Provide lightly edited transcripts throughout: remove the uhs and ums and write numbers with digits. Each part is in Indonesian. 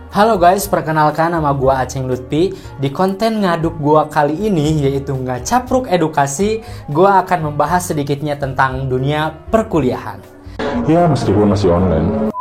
Halo guys, perkenalkan nama gua Aceng Lutfi. Di konten ngaduk gua kali ini, yaitu Ngacapruk Edukasi, gua akan membahas sedikitnya tentang dunia perkuliahan. Ya, meskipun masih online.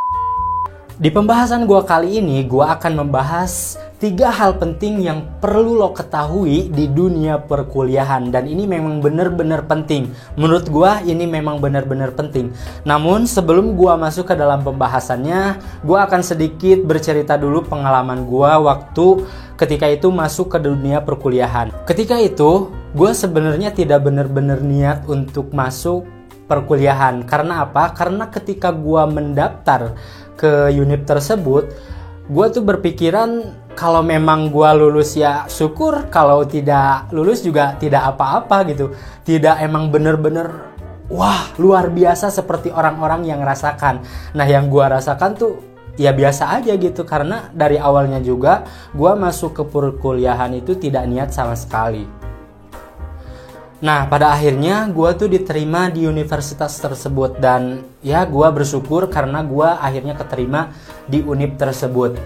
Di pembahasan gua kali ini, gua akan membahas 3 hal penting yang perlu lo ketahui di dunia perkuliahan. Dan ini memang benar-benar penting. Menurut gua ini memang benar-benar penting. Namun sebelum gua masuk ke dalam pembahasannya, gua akan sedikit bercerita dulu pengalaman gua waktu ketika itu masuk ke dunia perkuliahan. Ketika itu, gua sebenarnya tidak benar-benar niat untuk masuk perkuliahan. Karena apa? Karena ketika gua mendaftar ke unit tersebut, gue tuh berpikiran kalau memang gue lulus ya syukur, kalau tidak lulus juga tidak apa-apa gitu. Tidak emang bener-bener wah luar biasa seperti orang-orang yang rasakan. Nah yang gue rasakan tuh ya biasa aja gitu, karena dari awalnya juga gue masuk ke perkuliahan itu tidak niat sama sekali. Nah pada akhirnya gue tuh diterima di universitas tersebut, dan ya gue bersyukur karena gue akhirnya keterima di univ tersebut.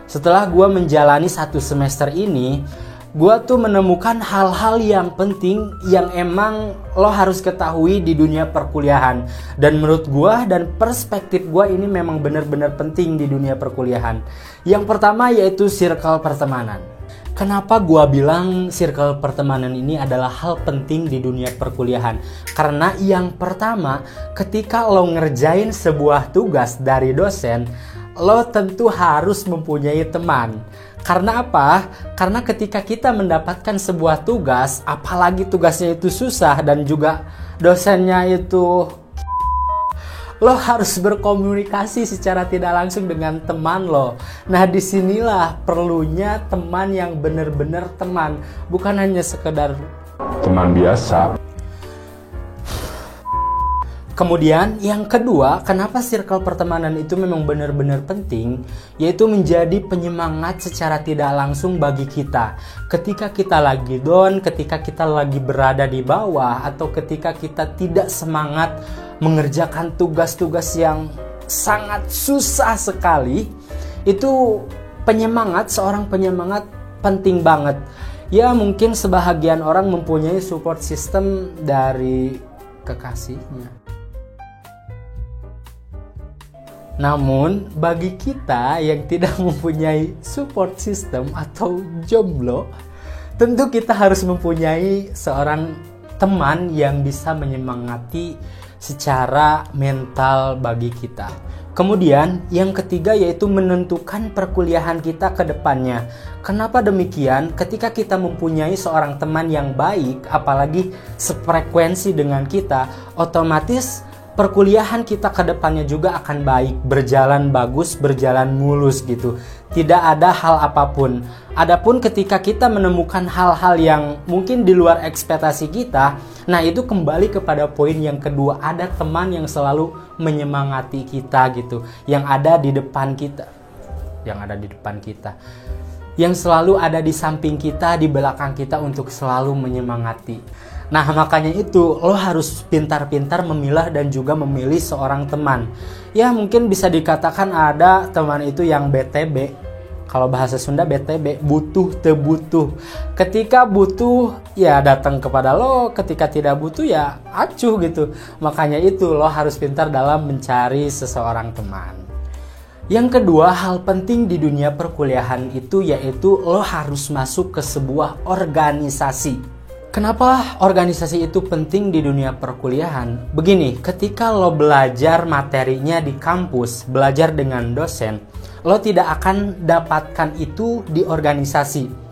Setelah gue menjalani 1 semester ini, gue tuh menemukan hal-hal yang penting yang emang lo harus ketahui di dunia perkuliahan. Dan menurut gue dan perspektif gue ini memang benar-benar penting di dunia perkuliahan. Yang pertama yaitu circle pertemanan. Kenapa gua bilang circle pertemanan ini adalah hal penting di dunia perkuliahan? Karena yang pertama, ketika lo ngerjain sebuah tugas dari dosen, lo tentu harus mempunyai teman. Karena apa? Karena ketika kita mendapatkan sebuah tugas, apalagi tugasnya itu susah dan juga dosennya itu, lo harus berkomunikasi secara tidak langsung dengan teman lo. Nah disinilah perlunya teman yang benar-benar teman, bukan hanya sekedar Teman biasa. Kemudian yang kedua, kenapa circle pertemanan itu memang benar-benar penting, yaitu menjadi penyemangat secara tidak langsung bagi kita. Ketika kita lagi down, ketika kita lagi berada di bawah, atau ketika kita tidak semangat mengerjakan tugas-tugas yang sangat susah sekali, itu seorang penyemangat penting banget. Ya mungkin sebahagian orang mempunyai support system dari kekasihnya. Namun bagi kita yang tidak mempunyai support system atau jomblo, tentu kita harus mempunyai seorang teman yang bisa menyemangati secara mental bagi kita. Kemudian yang ketiga yaitu menentukan perkuliahan kita ke depannya. Kenapa demikian? Ketika kita mempunyai seorang teman yang baik, apalagi sefrekuensi dengan kita, otomatis perkuliahan kita ke depannya juga akan baik, berjalan bagus, berjalan mulus gitu. Tidak ada hal apapun. Adapun ketika kita menemukan hal-hal yang mungkin di luar ekspektasi kita, nah itu kembali kepada poin yang kedua, ada teman yang selalu menyemangati kita gitu, yang ada di depan kita. Yang selalu ada di samping kita, di belakang kita untuk selalu menyemangati. Nah makanya itu lo harus pintar-pintar memilah dan juga memilih seorang teman. Ya mungkin bisa dikatakan ada teman itu yang BTB. Kalau bahasa Sunda BTB, butuh tebutuh. Ketika butuh ya datang kepada lo, ketika tidak butuh ya acuh gitu. Makanya itu lo harus pintar dalam mencari seseorang teman. Yang kedua, hal penting di dunia perkuliahan itu yaitu lo harus masuk ke sebuah organisasi. Kenapa organisasi itu penting di dunia perkuliahan? Begini, ketika lo belajar materinya di kampus, belajar dengan dosen, lo tidak akan dapatkan itu di organisasi.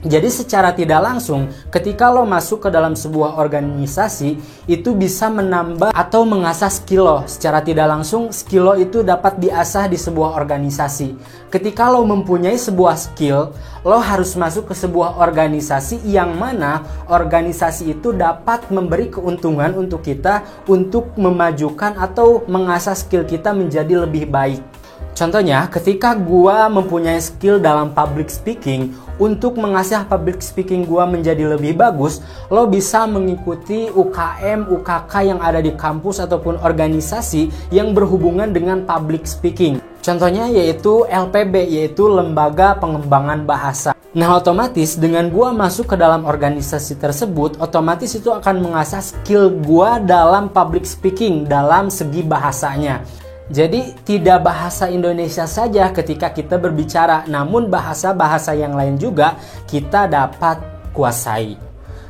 Jadi secara tidak langsung, ketika lo masuk ke dalam sebuah organisasi, itu bisa menambah atau mengasah skill lo. Secara tidak langsung, skill lo itu dapat diasah di sebuah organisasi. Ketika lo mempunyai sebuah skill, lo harus masuk ke sebuah organisasi yang mana organisasi itu dapat memberi keuntungan untuk kita untuk memajukan atau mengasah skill kita menjadi lebih baik. Contohnya, ketika gua mempunyai skill dalam public speaking, untuk mengasah public speaking gua menjadi lebih bagus, lo bisa mengikuti UKM, UKK yang ada di kampus ataupun organisasi yang berhubungan dengan public speaking. Contohnya yaitu LPB, yaitu Lembaga Pengembangan Bahasa. Nah, otomatis dengan gua masuk ke dalam organisasi tersebut, otomatis itu akan mengasah skill gua dalam public speaking, dalam segi bahasanya. Jadi tidak bahasa Indonesia saja ketika kita berbicara, namun bahasa-bahasa yang lain juga kita dapat kuasai.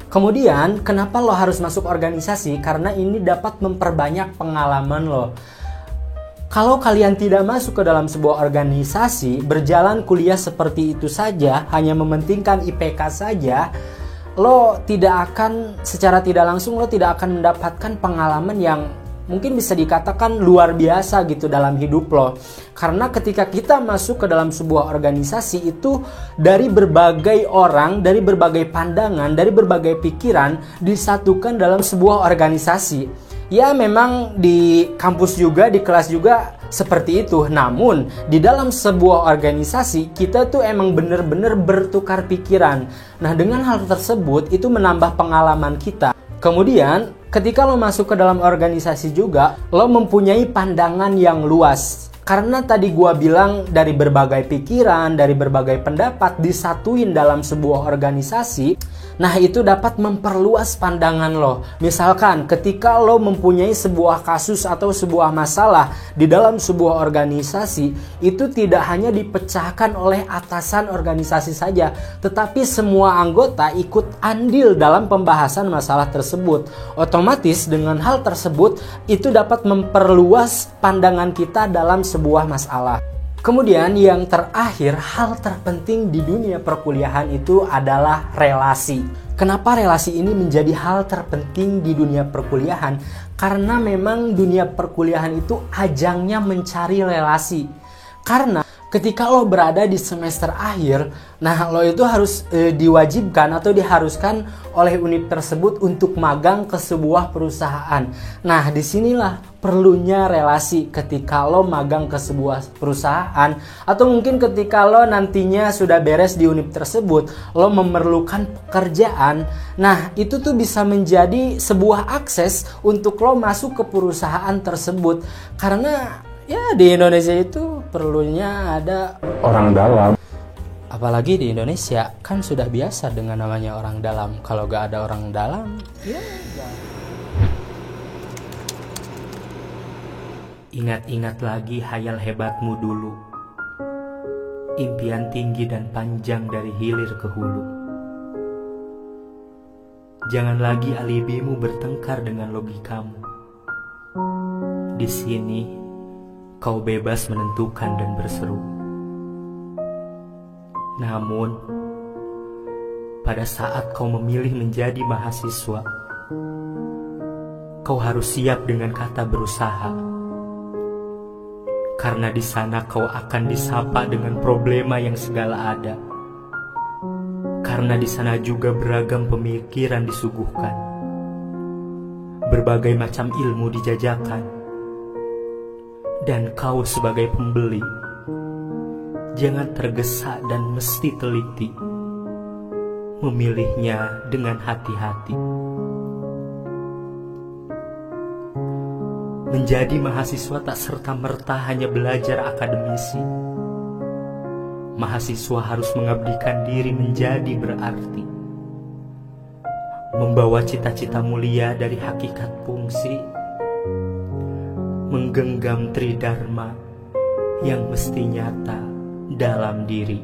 Kemudian, kenapa lo harus masuk organisasi? Karena ini dapat memperbanyak pengalaman lo. Kalau kalian tidak masuk ke dalam sebuah organisasi, berjalan kuliah seperti itu saja, hanya mementingkan IPK saja, lo tidak akan, secara tidak langsung lo tidak akan mendapatkan pengalaman yang mungkin bisa dikatakan luar biasa gitu dalam hidup lo. Karena ketika kita masuk ke dalam sebuah organisasi itu, dari berbagai orang, dari berbagai pandangan, dari berbagai pikiran disatukan dalam sebuah organisasi. Ya memang di kampus juga, di kelas juga seperti itu. Namun di dalam sebuah organisasi kita tuh emang bener-bener bertukar pikiran. Nah, dengan hal tersebut itu menambah pengalaman kita. Kemudian ketika lo masuk ke dalam organisasi juga, lo mempunyai pandangan yang luas. Karena tadi gua bilang dari berbagai pikiran, dari berbagai pendapat disatuin dalam sebuah organisasi. Nah, itu dapat memperluas pandangan lo. Misalkan ketika lo mempunyai sebuah kasus atau sebuah masalah di dalam sebuah organisasi, itu tidak hanya dipecahkan oleh atasan organisasi saja, tetapi semua anggota ikut andil dalam pembahasan masalah tersebut. Otomatis dengan hal tersebut itu dapat memperluas pandangan kita dalam sebuah masalah. Kemudian yang terakhir, hal terpenting di dunia perkuliahan itu adalah relasi. Kenapa relasi ini menjadi hal terpenting di dunia perkuliahan? Karena memang dunia perkuliahan itu ajangnya mencari relasi. Karena ketika lo berada di semester akhir, nah lo itu harus diwajibkan atau diharuskan oleh univ tersebut untuk magang ke sebuah perusahaan. Nah, disinilah perlunya relasi ketika lo magang ke sebuah perusahaan, atau mungkin ketika lo nantinya sudah beres di univ tersebut, lo memerlukan pekerjaan. Nah, itu tuh bisa menjadi sebuah akses untuk lo masuk ke perusahaan tersebut. Karena ya di Indonesia itu perlunya ada Orang dalam. apalagi di Indonesia kan sudah biasa dengan namanya orang dalam. Kalau gak ada orang dalam, ya gak. Ingat-ingat lagi hayal hebatmu dulu, impian tinggi dan panjang dari hilir ke hulu. Jangan lagi alibimu bertengkar dengan logikamu. Di sini kau bebas menentukan dan berseru. Namun, pada saat kau memilih menjadi mahasiswa, kau harus siap dengan kata berusaha. Karena di sana kau akan disapa dengan problema yang segala ada. Karena di sana juga beragam pemikiran disuguhkan. Berbagai macam ilmu dijajakan. Dan kau sebagai pembeli, jangan tergesa dan mesti teliti, memilihnya dengan hati-hati. Menjadi mahasiswa tak serta-merta hanya belajar akademisi. Mahasiswa harus mengabdikan diri menjadi berarti. Membawa cita-cita mulia dari hakikat fungsi. Menggenggam tridharma yang mesti nyata dalam diri.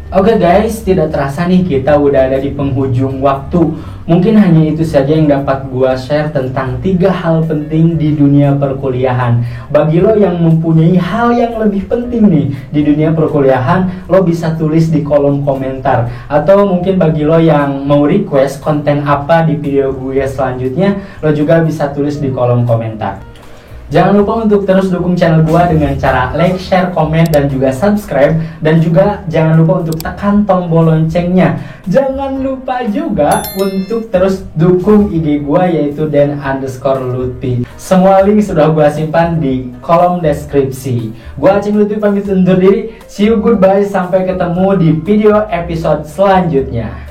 Oke guys, tidak terasa nih kita udah ada di penghujung waktu. Mungkin hanya itu saja yang dapat gua share tentang 3 hal penting di dunia perkuliahan. Bagi lo yang mempunyai hal yang lebih penting nih di dunia perkuliahan, lo bisa tulis di kolom komentar. Atau mungkin bagi lo yang mau request konten apa di video gue selanjutnya, lo juga bisa tulis di kolom komentar. Jangan lupa untuk terus dukung channel gua dengan cara like, share, komen, dan juga subscribe. Dan juga jangan lupa untuk tekan tombol loncengnya. Jangan lupa juga untuk terus dukung IG gua yaitu den_lutfi. Semua link sudah gua simpan di kolom deskripsi. Gua Acing Lutfi pamit undur diri. See you, goodbye, sampai ketemu di video episode selanjutnya.